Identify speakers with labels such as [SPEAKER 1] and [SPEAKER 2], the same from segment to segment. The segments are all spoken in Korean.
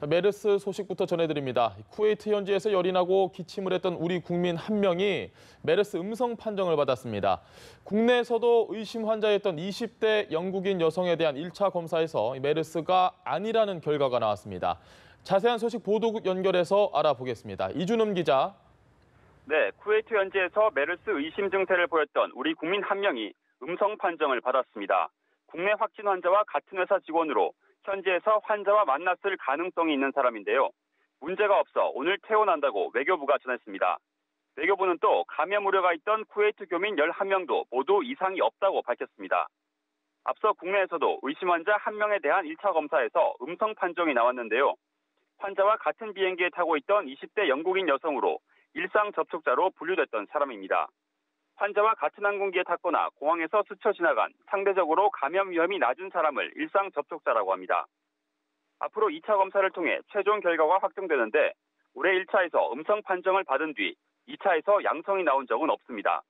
[SPEAKER 1] 메르스 소식부터 전해드립니다. 쿠웨이트 현지에서 열이 나고 기침을 했던 우리 국민 한 명이 메르스 음성 판정을 받았습니다. 국내에서도 의심 환자였던 20대 영국인 여성에 대한 1차 검사에서 메르스가 아니라는 결과가 나왔습니다. 자세한 소식 보도국 연결해서 알아보겠습니다. 이준음 기자.
[SPEAKER 2] 네, 쿠웨이트 현지에서 메르스 의심 증세를 보였던 우리 국민 한 명이 음성 판정을 받았습니다. 국내 확진 환자와 같은 회사 직원으로 현지에서 환자와 만났을 가능성이 있는 사람인데요. 문제가 없어 오늘 퇴원한다고 외교부가 전했습니다. 외교부는 또 감염 우려가 있던 쿠웨이트 교민 11명도 모두 이상이 없다고 밝혔습니다. 앞서 국내에서도 의심 환자 1명에 대한 1차 검사에서 음성 판정이 나왔는데요. 환자와 같은 비행기에 타고 있던 20대 영국인 여성으로 일상 접촉자로 분류됐던 사람입니다. 환자와 같은 항공기에 탔거나 공항에서 스쳐 지나간 상대적으로 감염 위험이 낮은 사람을 일상 접촉자라고 합니다. 앞으로 2차 검사를 통해 최종 결과가 확정되는데 올해 1차에서 음성 판정을 받은 뒤 2차에서 양성이 나온 적은 없습니다.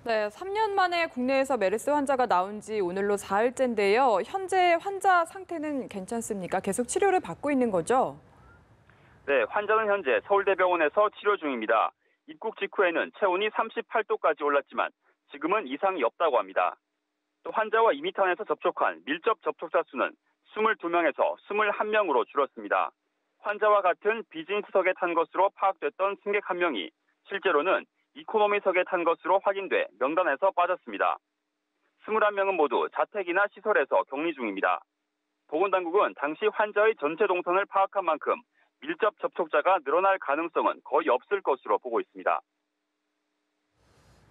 [SPEAKER 3] 네, 3년 만에 국내에서 메르스 환자가 나온 지 오늘로 4일째인데요. 현재 환자 상태는 괜찮습니까? 계속 치료를 받고 있는 거죠?
[SPEAKER 2] 네, 환자는 현재 서울대병원에서 치료 중입니다. 입국 직후에는 체온이 38도까지 올랐지만 지금은 이상이 없다고 합니다. 또 환자와 2m 안에서 접촉한 밀접 접촉자 수는 22명에서 21명으로 줄었습니다. 환자와 같은 비즈니스석에 탄 것으로 파악됐던 승객 1명이 실제로는 이코노미석에 탄 것으로 확인돼 명단에서 빠졌습니다. 21명은 모두 자택이나 시설에서 격리 중입니다. 보건당국은 당시 환자의 전체 동선을 파악한 만큼 밀접 접촉자가 늘어날 가능성은 거의 없을 것으로 보고 있습니다.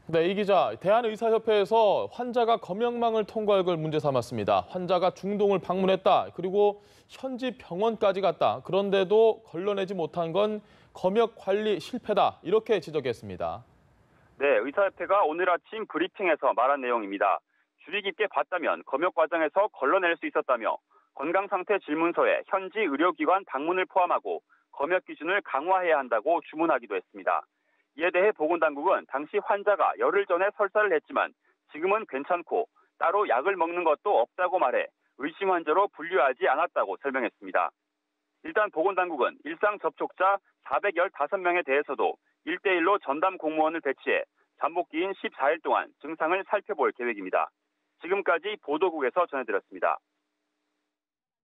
[SPEAKER 1] 네, 이 기자, 대한의사협회에서 환자가 검역망을 통과할 걸 문제 삼았습니다. 환자가 중동을 방문했다. 그리고 현지 병원까지 갔다. 그런데도 걸러내지 못한 건 검역 관리 실패다. 이렇게 지적했습니다.
[SPEAKER 2] 네, 의사협회가 오늘 아침 브리핑에서 말한 내용입니다. 주의 깊게 봤다면 검역 과정에서 걸러낼 수 있었다며 건강상태 질문서에 현지 의료기관 방문을 포함하고 검역 기준을 강화해야 한다고 주문하기도 했습니다. 이에 대해 보건당국은 당시 환자가 열흘 전에 설사를 했지만 지금은 괜찮고 따로 약을 먹는 것도 없다고 말해 의심 환자로 분류하지 않았다고 설명했습니다. 일단 보건당국은 일상 접촉자 415명에 대해서도 1대1로 전담 공무원을 배치해 잠복기인 14일 동안 증상을 살펴볼 계획입니다. 지금까지 보도국에서 전해드렸습니다.